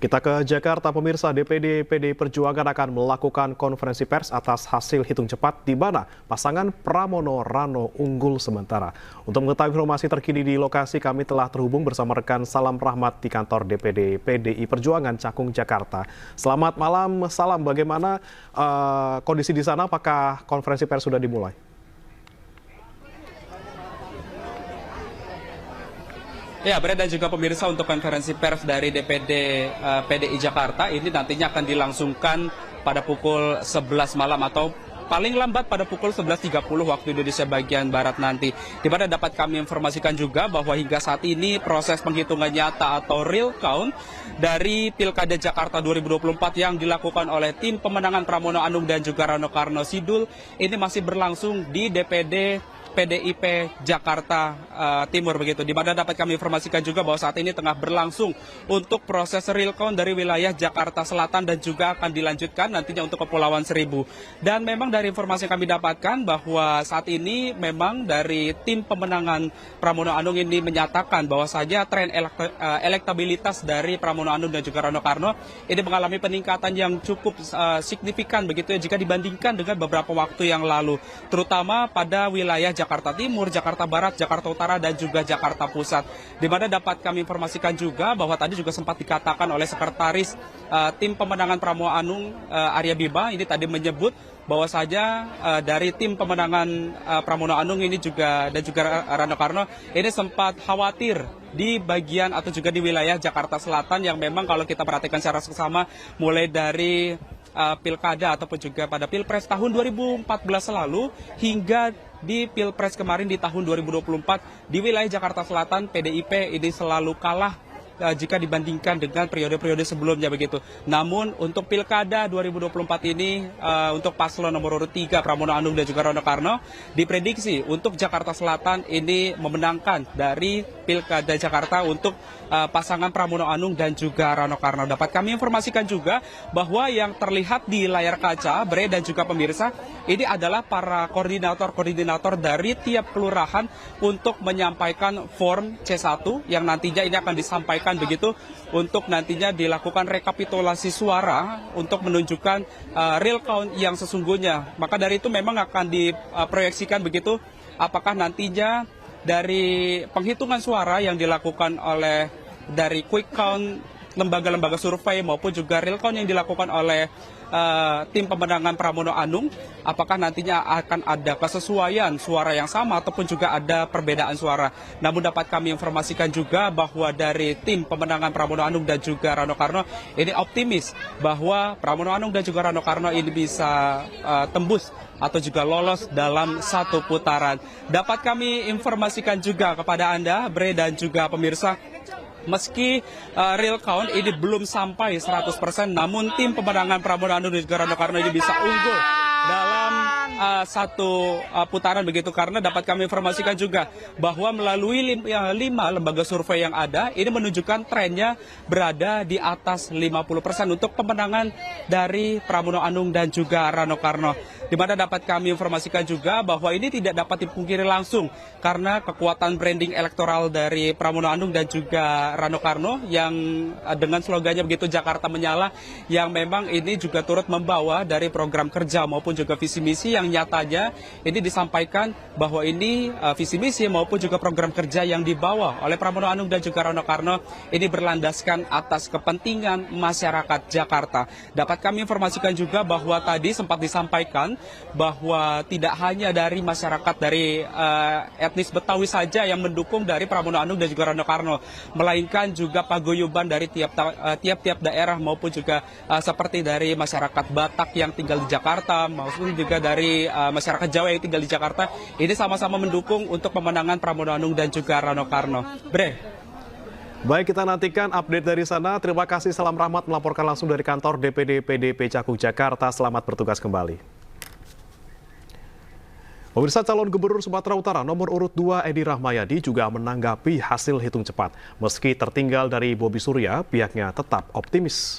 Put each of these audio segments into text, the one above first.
Kita ke Jakarta, pemirsa. DPD PDI Perjuangan akan melakukan konferensi pers atas hasil hitung cepat di mana pasangan Pramono Rano unggul sementara. Untuk mengetahui informasi terkini di lokasi, kami telah terhubung bersama rekan Salam Rahmat di kantor DPD PDI Perjuangan Cakung, Jakarta. Selamat malam, Salam. Bagaimana kondisi di sana? Apakah konferensi pers sudah dimulai? Ya, Bre, dan juga pemirsa, untuk konferensi pers dari DPD PDI Jakarta ini nantinya akan dilangsungkan pada pukul 11 malam atau paling lambat pada pukul 11.30 waktu Indonesia bagian Barat nanti. Di mana dapat kami informasikan juga bahwa hingga saat ini proses penghitungan nyata atau real count dari Pilkada Jakarta 2024 yang dilakukan oleh tim pemenangan Pramono Anung dan juga Rano Karno Sidul ini masih berlangsung di DPD PDIP Jakarta Timur begitu. Di mana dapat kami informasikan juga bahwa saat ini tengah berlangsung untuk proses real count dari wilayah Jakarta Selatan dan juga akan dilanjutkan nantinya untuk Kepulauan Seribu. Dan memang dari informasi yang kami dapatkan bahwa saat ini memang dari tim pemenangan Pramono Anung ini menyatakan bahwa saja tren elektabilitas dari Pramono Anung dan juga Rano Karno ini mengalami peningkatan yang cukup signifikan begitu ya jika dibandingkan dengan beberapa waktu yang lalu, terutama pada wilayah Jakarta Timur, Jakarta Barat, Jakarta Utara, dan juga Jakarta Pusat. Di mana dapat kami informasikan juga bahwa tadi juga sempat dikatakan oleh sekretaris tim pemenangan Pramono Anung, Arya Bima, ini tadi menyebut bahwa saja dari tim pemenangan Pramono Anung ini juga dan juga Rano Karno ini sempat khawatir di bagian atau juga di wilayah Jakarta Selatan yang memang kalau kita perhatikan secara seksama mulai dari pilkada ataupun juga pada pilpres tahun 2014 lalu hingga di pilpres kemarin di tahun 2024 di wilayah Jakarta Selatan PDIP ini selalu kalah jika dibandingkan dengan periode-periode sebelumnya begitu. Namun untuk pilkada 2024 ini untuk paslon nomor urut 3 Pramono Anung dan juga Rano Karno diprediksi untuk Jakarta Selatan ini memenangkan dari pilkada Jakarta untuk pasangan Pramono Anung dan juga Rano Karno. Dapat kami informasikan juga bahwa yang terlihat di layar kaca, Bre dan juga pemirsa, ini adalah para koordinator dari tiap kelurahan untuk menyampaikan form C1 yang nantinya ini akan disampaikan begitu untuk nantinya dilakukan rekapitulasi suara untuk menunjukkan real count yang sesungguhnya. Maka dari itu memang akan diproyeksikan begitu apakah nantinya dari penghitungan suara yang dilakukan oleh dari quick count lembaga-lembaga survei maupun juga real count yang dilakukan oleh tim pemenangan Pramono Anung, apakah nantinya akan ada kesesuaian suara yang sama ataupun juga ada perbedaan suara. Namun dapat kami informasikan juga bahwa dari tim pemenangan Pramono Anung dan juga Rano Karno ini optimis bahwa Pramono Anung dan juga Rano Karno ini bisa tembus atau juga lolos dalam satu putaran. Dapat kami informasikan juga kepada Anda, Bre dan juga pemirsa, meski real count ini belum sampai 100%, namun tim pemenangan Pramono Anung dan juga Rano Karno ini bisa unggul dalam satu putaran begitu, karena dapat kami informasikan juga bahwa melalui 5 lembaga survei yang ada ini menunjukkan trennya berada di atas 50% untuk pemenangan dari Pramono Anung dan juga Rano Karno. Di mana dapat kami informasikan juga bahwa ini tidak dapat dipungkiri langsung karena kekuatan branding elektoral dari Pramono Anung dan juga Rano Karno yang dengan slogannya begitu Jakarta Menyala, yang memang ini juga turut membawa dari program kerja maupun juga visi misi yang nyatanya ini disampaikan bahwa ini visi misi maupun juga program kerja yang dibawa oleh Pramono Anung dan juga Rano Karno ini berlandaskan atas kepentingan masyarakat Jakarta. Dapat kami informasikan juga bahwa tadi sempat disampaikan bahwa tidak hanya dari masyarakat dari etnis Betawi saja yang mendukung dari Pramono Anung dan juga Rano Karno, melainkan juga paguyuban dari tiap-tiap daerah maupun juga seperti dari masyarakat Batak yang tinggal di Jakarta maupun juga dari masyarakat Jawa yang tinggal di Jakarta ini sama-sama mendukung untuk pemenangan Pramono Anung dan juga Rano Karno. Bre. Baik, kita nantikan update dari sana. Terima kasih Salam Rahmat melaporkan langsung dari kantor DPD PDIP Cakung, Jakarta. Selamat bertugas kembali. Pemirsa, calon Gubernur Sumatera Utara nomor urut 2 Edi Rahmayadi juga menanggapi hasil hitung cepat. Meski tertinggal dari Bobi Surya, pihaknya tetap optimis.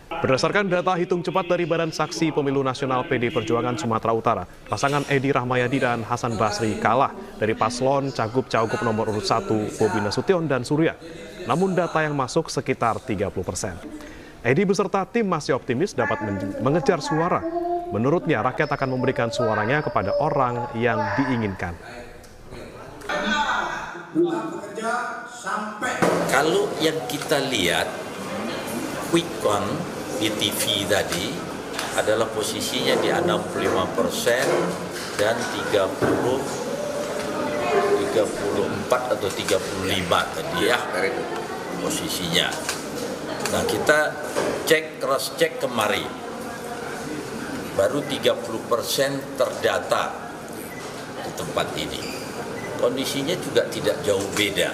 Berdasarkan data hitung cepat dari Badan Saksi Pemilu Nasional PD Perjuangan Sumatera Utara, pasangan Edi Rahmayadi dan Hasan Basri kalah dari paslon Cagup-Cagup nomor urut 1 Bobi Nasution dan Surya. namun data yang masuk sekitar 30%. Edi beserta tim masih optimis dapat mengejar suara. Menurutnya, rakyat akan memberikan suaranya kepada orang yang diinginkan. Kalau yang kita lihat, quick count di TV tadi adalah posisinya di 65% dan 34 atau 35 tadi ya posisinya. Nah, kita cross check kemarin, baru 30% terdata di tempat ini. Kondisinya juga tidak jauh beda.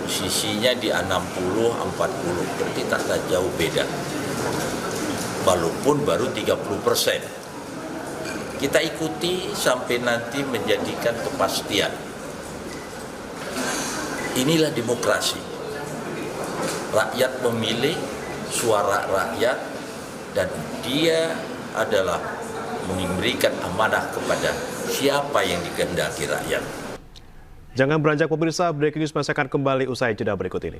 Posisinya di 60-40, berarti tak jauh beda. Walaupun baru 30%. Kita ikuti sampai nanti menjadikan kepastian. Inilah demokrasi. Rakyat memilih suara rakyat dan dia adalah memberikan amanah kepada siapa yang dikehendaki rakyat. Jangan beranjak pemirsa, Breaking News masih akan kembali usai jeda berikut ini.